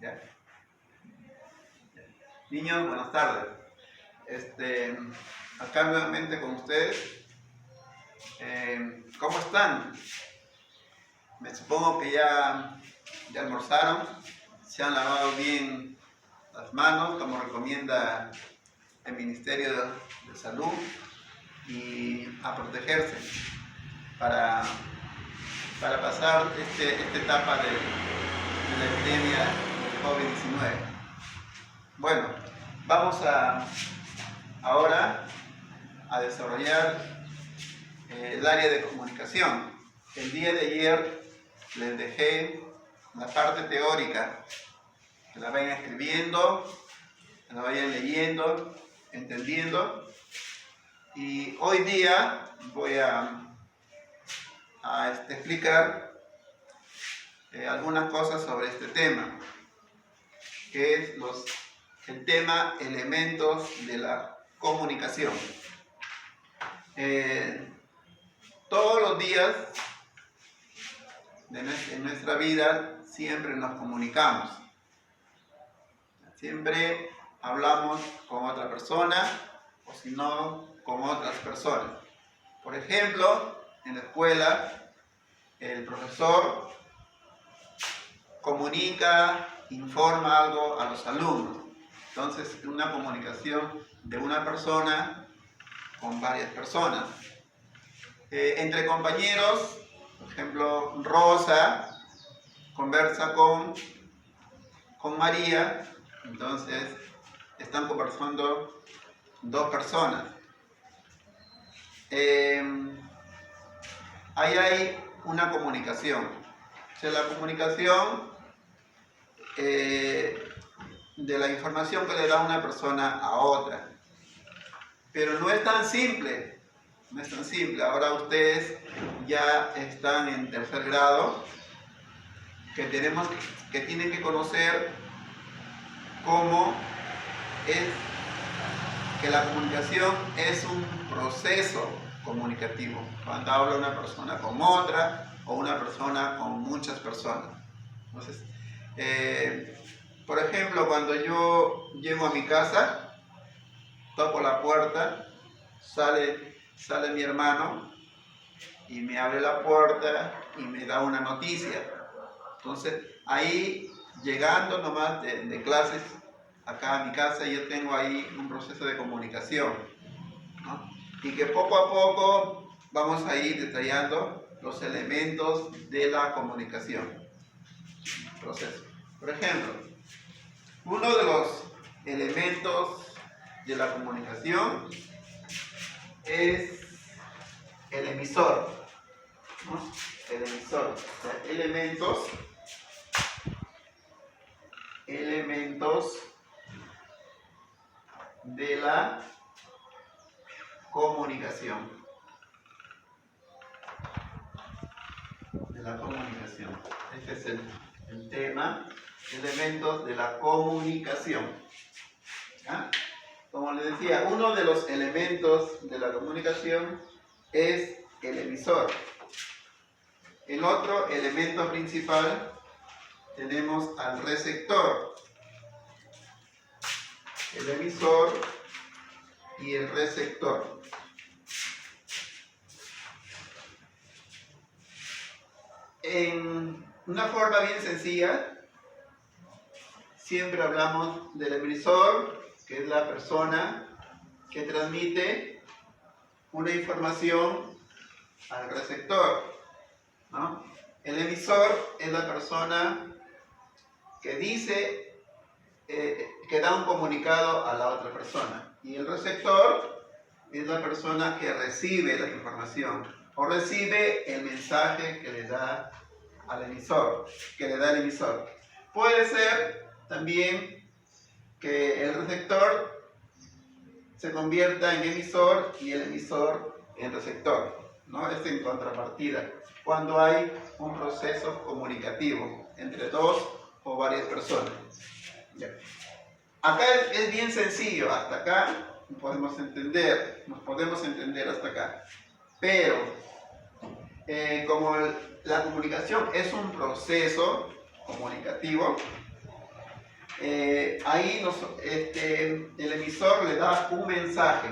¿Ya? Niños, buenas tardes. Acá nuevamente con ustedes. ¿Cómo están? Me supongo que ya almorzaron, se han lavado bien las manos, como recomienda el Ministerio de Salud, y a protegerse para pasar esta etapa de la epidemia del COVID-19. Bueno, vamos ahora a desarrollar el área de comunicación. El día de ayer les dejé la parte teórica, que la vayan escribiendo, que la vayan leyendo, entendiendo, y hoy día voy a explicar algunas cosas sobre este tema, que es el tema elementos de la comunicación. Todos los días de nuestra vida siempre nos comunicamos, siempre hablamos con otra persona, o si no, con otras personas. Por ejemplo, en la escuela, el profesor comunica, informa algo a los alumnos. Entonces, una comunicación de una persona con varias personas. Entre compañeros, por ejemplo, Rosa conversa con María, entonces están conversando dos personas. Ahí hay una comunicación. O sea, la comunicación de la información que le da una persona a otra. Pero no es tan simple. No es tan simple. Ahora ustedes ya están en tercer grado, que tienen que conocer cómo es que la comunicación es un proceso comunicativo. Cuando habla una persona con otra, o una persona con muchas personas. Entonces, por ejemplo, cuando yo llego a mi casa, toco la puerta, sale mi hermano y me abre la puerta y me da una noticia. Entonces, ahí, llegando nomás de clases acá a mi casa, yo tengo ahí un proceso de comunicación, ¿no? Y que poco a poco vamos a ir detallando los elementos de la comunicación. Proceso. Por ejemplo, uno de los elementos de la comunicación es el emisor, ¿no? El emisor. O sea, elementos de la comunicación. Este es el tema, elementos de la comunicación. ¿Ah? Como les decía, uno de los elementos de la comunicación es el emisor. El otro elemento principal tenemos al receptor. El emisor y el receptor. En una forma bien sencilla, siempre hablamos del emisor, que es la persona que transmite una información al receptor, ¿no? El emisor es la persona que dice, que da un comunicado a la otra persona, y el receptor es la persona que recibe la información o recibe el mensaje que le da al emisor, el emisor. Puede ser también que el receptor se convierta en emisor y el emisor en receptor, ¿no? Es en contrapartida, cuando hay un proceso comunicativo entre dos o varias personas. Ya. Acá es bien sencillo, hasta acá nos podemos entender hasta acá. Pero como la comunicación es un proceso comunicativo, ahí el emisor le da un mensaje,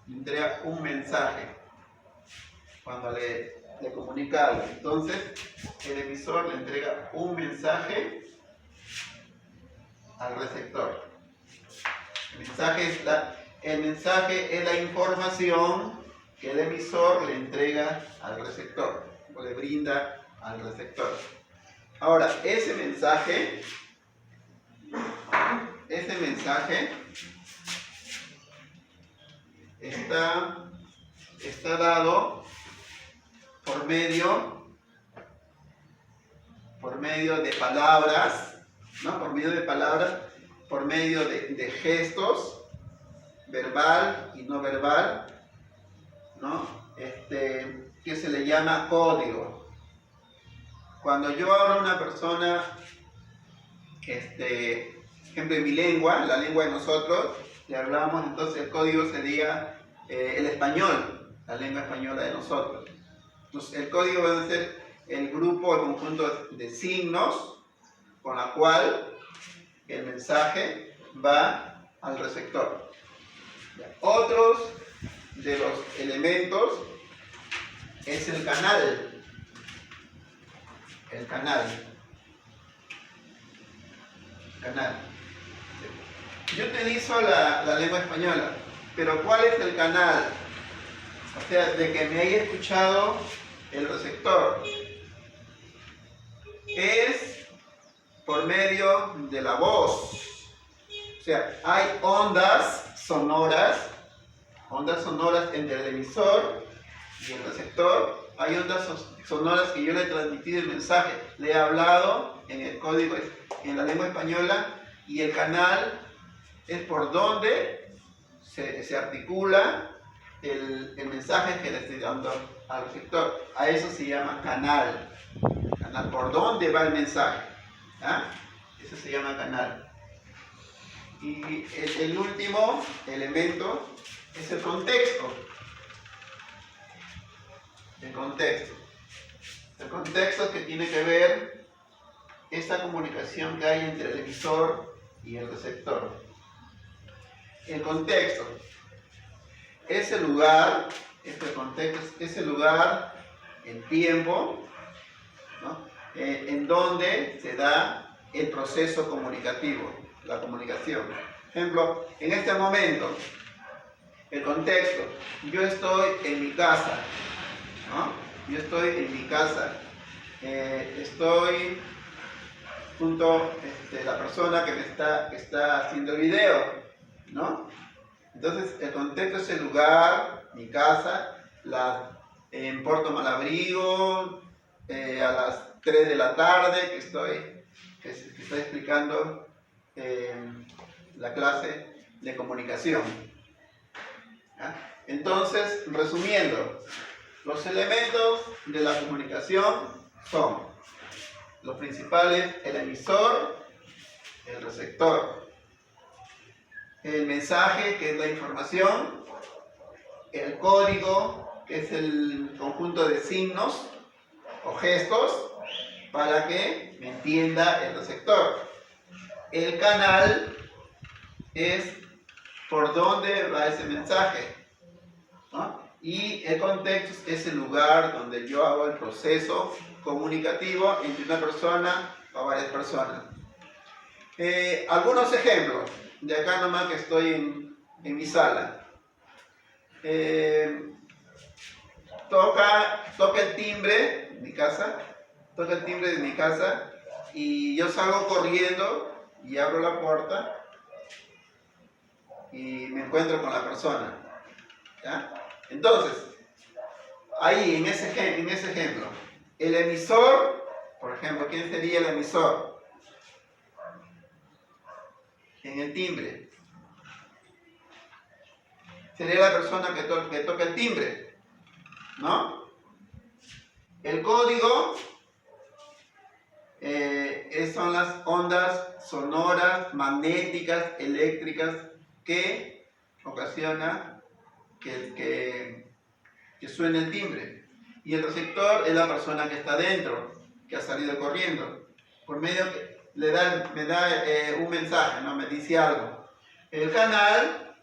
le entrega un mensaje cuando le comunica algo. Entonces, el emisor le entrega un mensaje al receptor. El mensaje es la información que el emisor le entrega al receptor, o le brinda al receptor. Ahora, ese mensaje está dado por medio de palabras, ¿no? Por medio de gestos, verbal y no verbal, ¿no? Que se le llama código. Cuando yo hablo a una persona, ejemplo, en mi lengua, la lengua de nosotros, le hablamos, entonces el código sería el español, la lengua española de nosotros. Entonces, el código va a ser el grupo, el conjunto de signos con la cual el mensaje va al receptor. Otros de los elementos es el canal. El canal. Yo utilizo la lengua española, pero ¿cuál es el canal? O sea, de que me haya escuchado el receptor. Es por medio de la voz. O sea, hay ondas sonoras entre el emisor y el receptor. Hay ondas sonoras que yo le he transmitido el mensaje, le he hablado en el código, en la lengua española, y el canal es por donde se articula el mensaje que le estoy dando al receptor. A eso se llama canal. Canal, por dónde va el mensaje. ¿Ah? Eso se llama canal. Y el último elemento es el contexto. El contexto que tiene que ver esta comunicación que hay entre el emisor y el receptor. El contexto es el lugar, el tiempo, ¿no? En donde se da el proceso comunicativo, la comunicación. Por ejemplo, en este momento, el contexto, yo estoy en mi casa, ¿no? Yo estoy en mi casa, estoy junto a la persona que está haciendo el video, ¿no? Entonces, el contexto es el lugar, mi casa, en Puerto Malabrigo, a las 3 de la tarde que estoy explicando la clase de comunicación. ¿Ya? Entonces, resumiendo, los elementos de la comunicación son los principales: el emisor, el receptor, el mensaje, que es la información, el código, que es el conjunto de signos o gestos para que me entienda el receptor. El canal es por dónde va ese mensaje, ¿no? Y el contexto es el lugar donde yo hago el proceso comunicativo entre una persona o varias personas. Algunos ejemplos, de acá nomás que estoy en mi sala. Toca el timbre de mi casa, y yo salgo corriendo y abro la puerta y me encuentro con la persona. ¿Ya? Entonces, ahí en ese ejemplo, el emisor, por ejemplo, ¿quién sería el emisor? En el timbre. Sería la persona que toca el timbre, ¿no? El código son las ondas sonoras, magnéticas, eléctricas que ocasiona que suene el timbre. Y el receptor es la persona que está dentro, que ha salido corriendo. Por medio me da un mensaje, ¿no? Me dice algo. El canal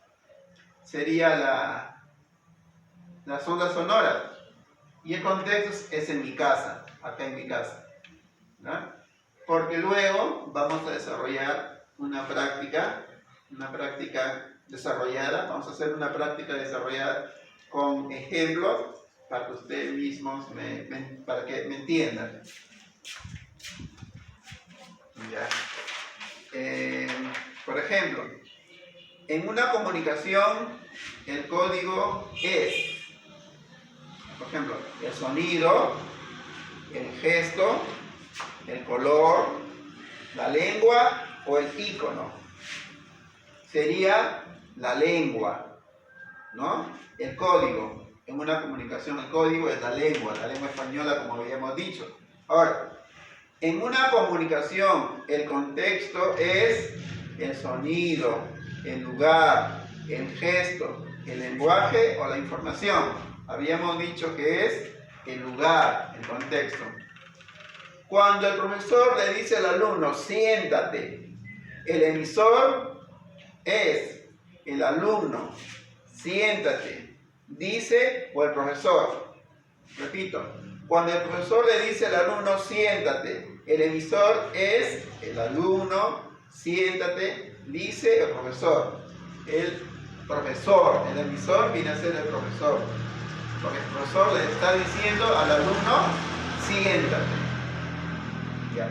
sería las ondas sonoras. Y el contexto es en mi casa, acá en mi casa, ¿no? Porque luego vamos a desarrollar una práctica desarrollada, vamos a hacer una práctica desarrollada con ejemplos para que ustedes mismos para que me entiendan. Ya. Por ejemplo, en una comunicación el código es, por ejemplo, el sonido, el gesto, el color, la lengua o el icono. Sería la lengua, ¿no? El código. En una comunicación el código es la lengua española, como habíamos dicho. Ahora, en una comunicación el contexto es el sonido, el lugar, el gesto, el lenguaje o la información. Habíamos dicho que es el lugar, el contexto. Cuando el profesor le dice al alumno, siéntate, el emisor es el alumno, siéntate, dice o el profesor. Repito, cuando el profesor le dice al alumno, siéntate, el emisor es el alumno, siéntate, dice el profesor. El emisor viene a ser el profesor. Porque el profesor le está diciendo al alumno, siéntate. Ya.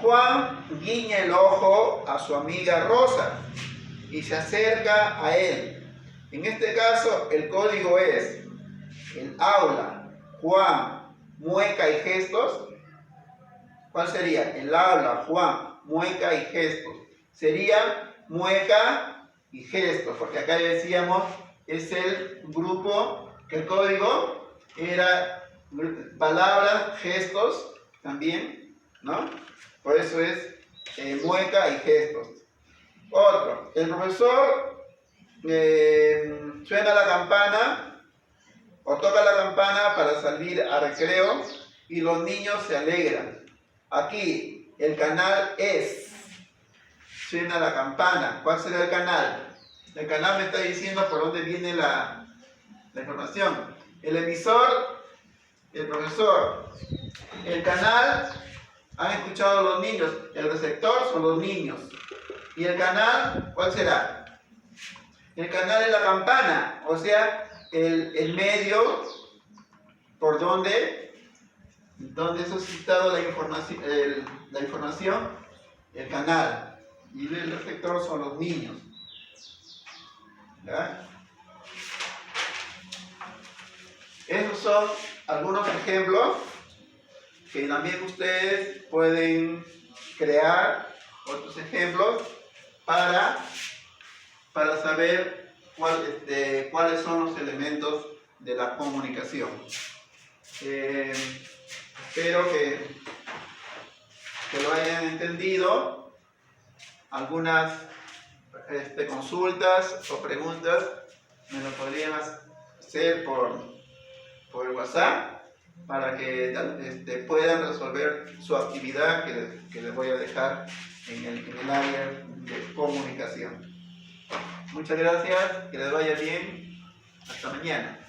Juan guiña el ojo a su amiga Rosa y se acerca a él. En este caso, el código es el aula, Juan, mueca y gestos. ¿Cuál sería? El aula, Juan, mueca y gestos. Sería mueca y gestos, porque acá decíamos, es el grupo, que el código era palabras, gestos, también, ¿no? Por eso es mueca y gestos. Otro, el profesor suena la campana o toca la campana para salir a recreo y los niños se alegran. Aquí el canal es, suena la campana. ¿Cuál será el canal? El canal me está diciendo por dónde viene la información. El emisor, el profesor. El canal, han escuchado los niños. El receptor son los niños. ¿Y el canal, cuál será? El canal es la campana, o sea, el medio por donde es suscitado la información, el canal. Y el receptor son los niños. ¿Ya? Esos son algunos ejemplos que también ustedes pueden crear otros ejemplos para saber cuáles son los elementos de la comunicación. Espero que lo hayan entendido. Algunas consultas o preguntas me lo podrían hacer por el WhatsApp para que puedan resolver su actividad que les voy a dejar en el área de comunicación. Muchas gracias, que les vaya bien, hasta mañana.